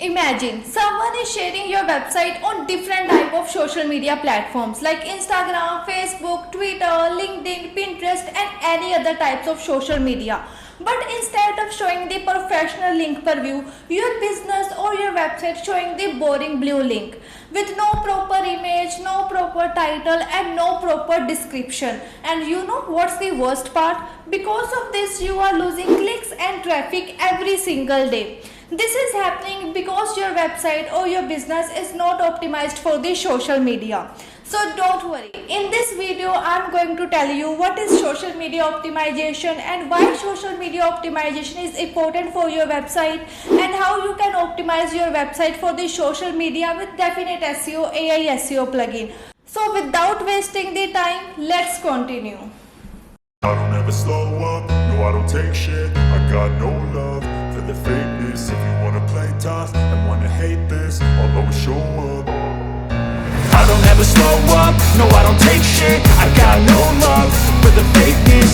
Imagine someone is sharing your website on different type of social media platforms like Instagram, Facebook, Twitter, LinkedIn, Pinterest and any other types of social media. But instead of showing the professional link per view, your business or your website showing the boring blue link with no proper image, no proper title and no proper description. And you know what's the worst part? Because of this you are losing clicks and traffic every single day. This is happening because your website or your business is not optimized for the social media. So don't worry. In this video, I am going to tell you what is social media optimization and why social media optimization is important for your website and how you can optimize your website for the social media with Definiteseo AI SEO plugin. So without wasting the time, let's continue. I don't ever slow up, no I don't take shit. I got no love for the fakeness. If you wanna play tough and wanna hate this, I'll always show up. I don't ever slow up, no I don't take shit. I got no love for the fakeness.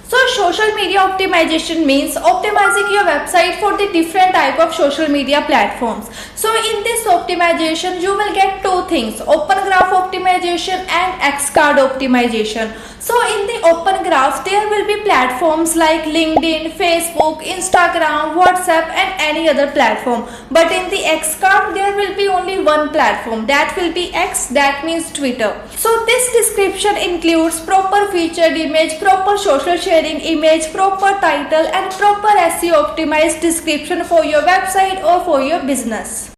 So social media optimization means optimizing your website for the different type of social media platforms. So in this optimization you will get two things, open graph optimization and X-card optimization. So in the open graph there will be platforms like LinkedIn, Facebook, Instagram, WhatsApp and any other platform. But in the X-card there will be only one platform, that will be X, that means Twitter. So this description includes proper featured image, proper social sharing image, proper title and proper SEO optimized description for your website or for your business.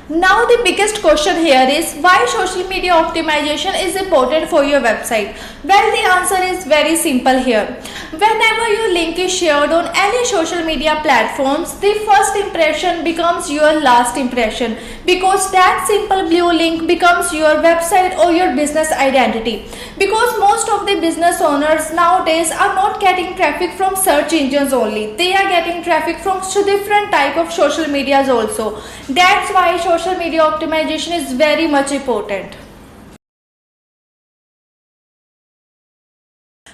Now the biggest question here is why social media optimization is important for your website. Well, the answer is very simple here. Whenever your link is shared on any social media platforms, the first impression becomes your last impression because that simple blue link becomes your website or your business identity. Because most of the business owners nowadays are not getting traffic from search engines only. They are getting traffic from different type of social medias also. That's why social media optimization is very much important.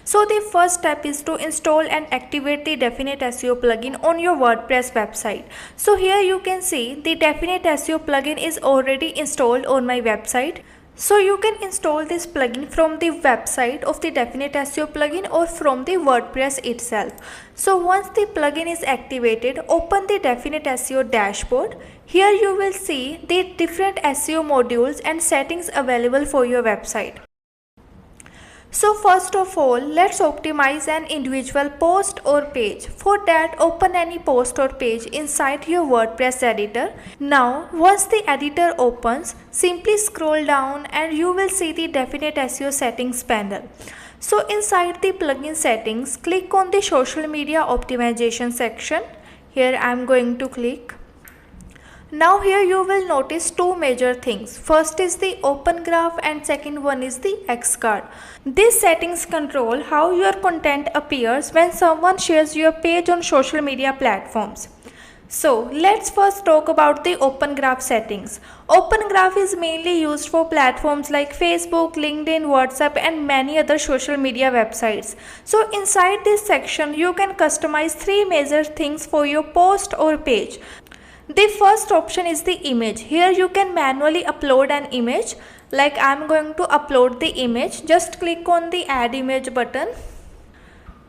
So the first step is to install and activate the Definiteseo plugin on your WordPress website. So here you can see the Definiteseo plugin is already installed on my website. So you can install this plugin from the website of the Definiteseo plugin or from the WordPress itself. So once the plugin is activated, open the Definiteseo dashboard. Here you will see the different SEO modules and settings available for your website. So first of all, let's optimize an individual post or page. For that, open any post or page inside your WordPress editor. Now, once the editor opens, simply scroll down and you will see the Definiteseo settings panel. So inside the plugin settings, click on the social media optimization section. Here I am going to click. Now here you will notice two major things. First is the open graph and second one is the X-card. These settings control how your content appears when someone shares your page on social media platforms. So let's first talk about the open graph settings. Open graph is mainly used for platforms like Facebook, LinkedIn, WhatsApp and many other social media websites. So inside this section you can customize three major things for your post or page. The first option is the image. Here you can manually upload an image. Like I am going to upload the image. Just click on the add image button.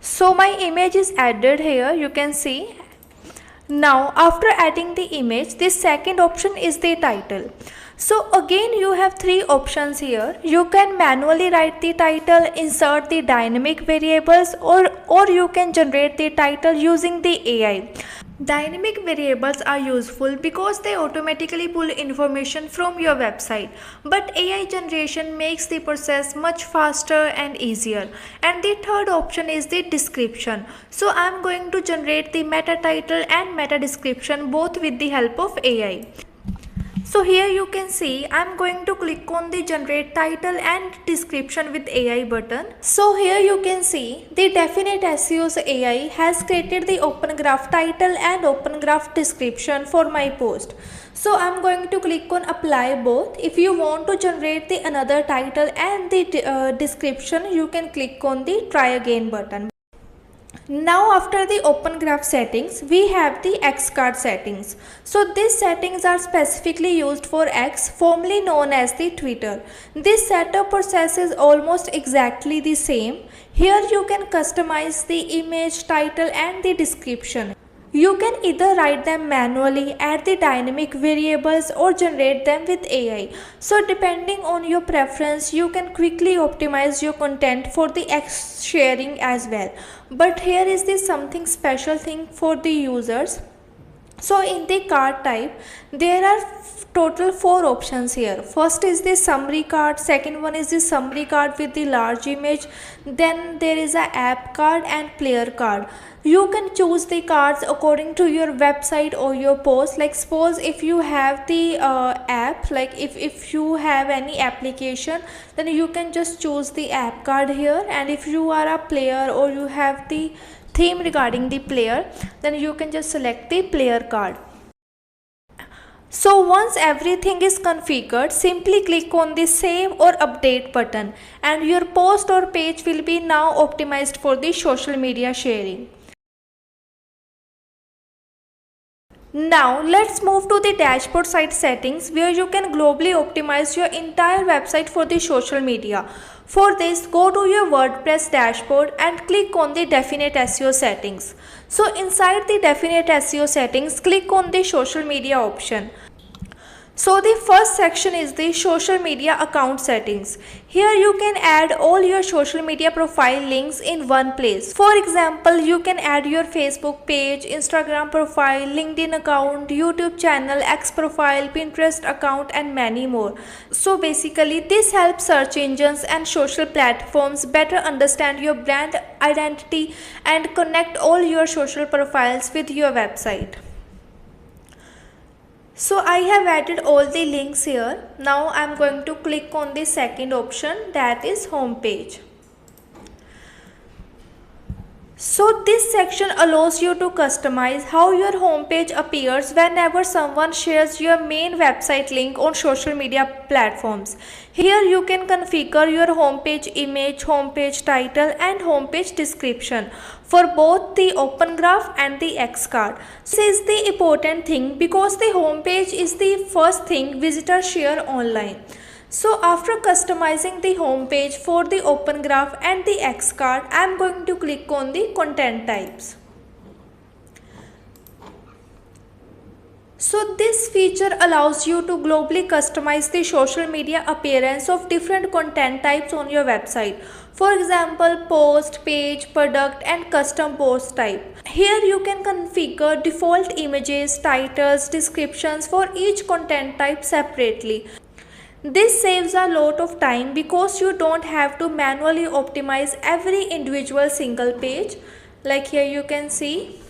So my image is added here, you can see. Now after adding the image, the second option is the title. So again you have three options here. You can manually write the title, insert the dynamic variables or you can generate the title using the AI. Dynamic variables are useful because they automatically pull information from your website, but AI generation makes the process much faster and easier. And the third option is the description. So I am going to generate the meta title and meta description both with the help of AI. So here you can see I am going to click on the generate title and description with AI button. So here you can see the Definiteseo's AI has created the open graph title and open graph description for my post. So I am going to click on apply both. If you want to generate the another title and the description, you can click on the try again button. Now after the open graph settings, we have the X card settings. So these settings are specifically used for X, formerly known as the Twitter. This setup process is almost exactly the same. Here you can customize the image, title and the description. You can either write them manually, add the dynamic variables or generate them with AI. So depending on your preference, you can quickly optimize your content for the X sharing as well. But here is the something special thing for the users. So in the card type, there are total 4 options here. First is the summary card, second one is the summary card with the large image, then there is a app card and player card. You can choose the cards according to your website or your post. Like suppose if you have the app, like if you have any application, then you can just choose the app card here, and if you are a player or you have the theme regarding the player, then you can just select the player card. So once everything is configured, simply click on the save or update button and your post or page will be now optimized for the social media sharing. Now let's move to the dashboard site settings, where you can globally optimize your entire website for the social media. For this, go to your WordPress dashboard and click on the Definiteseo settings. So inside the Definiteseo settings, click on the social media option. So the first section is the social media account settings. Here you can add all your social media profile links in one place. For example, you can add your Facebook page, Instagram profile, LinkedIn account, YouTube channel, X profile, Pinterest account and many more. So basically this helps search engines and social platforms better understand your brand identity and connect all your social profiles with your website. So I have added all the links here. Now I am going to click on the second option, that is home page. So this section allows you to customize how your homepage appears whenever someone shares your main website link on social media platforms. Here you can configure your homepage image, homepage title and homepage description for both the open graph and the X card. This is the important thing because the homepage is the first thing visitors share online. So after customizing the home page for the open graph and the X card, I am going to click on the content types. So this feature allows you to globally customize the social media appearance of different content types on your website. For example, post, page, product and custom post type. Here you can configure default images, titles, descriptions for each content type separately. This saves a lot of time because you don't have to manually optimize every individual single page, like here you can see.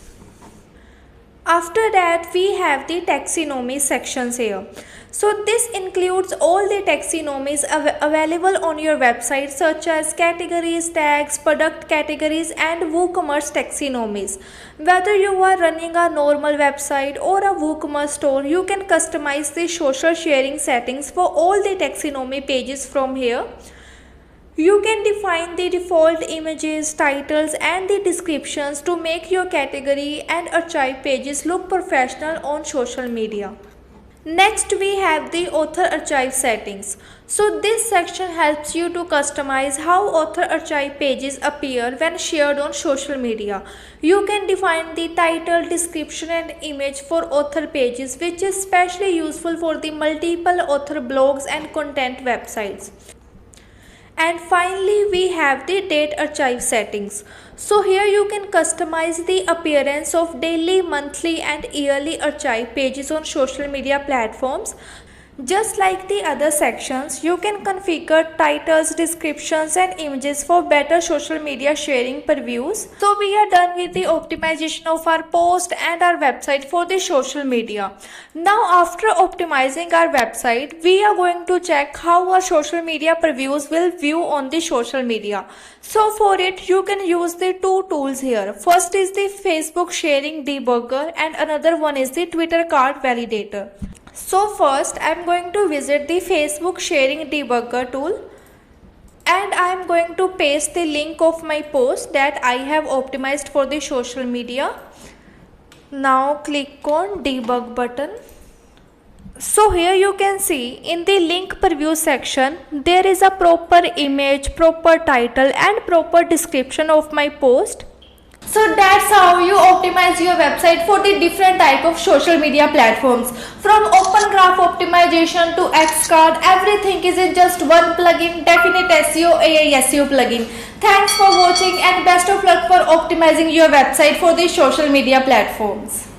After that we have the taxonomy sections here. So this includes all the taxonomies available on your website, such as categories, tags, product categories and WooCommerce taxonomies. Whether you are running a normal website or a WooCommerce store, you can customize the social sharing settings for all the taxonomy pages from here. You can define the default images, titles and the descriptions to make your category and archive pages look professional on social media. Next we have the author archive settings. So this section helps you to customize how author archive pages appear when shared on social media. You can define the title, description and image for author pages, which is especially useful for the multiple author blogs and content websites. And finally we have the date archive settings. So here you can customize the appearance of daily, monthly and yearly archive pages on social media platforms. Just like the other sections, you can configure titles, descriptions and images for better social media sharing previews. So we are done with the optimization of our post and our website for the social media. Now after optimizing our website, we are going to check how our social media previews will view on the social media. So for it, you can use the two tools here. First is the Facebook sharing debugger and another one is the Twitter card validator. So first I am going to visit the Facebook sharing debugger tool. And I am going to paste the link of my post that I have optimized for the social media. Now click on debug button. So here you can see in the link preview section there is a proper image, proper title and proper description of my post. So that's how you optimize your website for the different type of social media platforms. From open graph optimization to Xcard, everything is in just one plugin, Definiteseo AI SEO plugin. Thanks for watching and best of luck for optimizing your website for the social media platforms.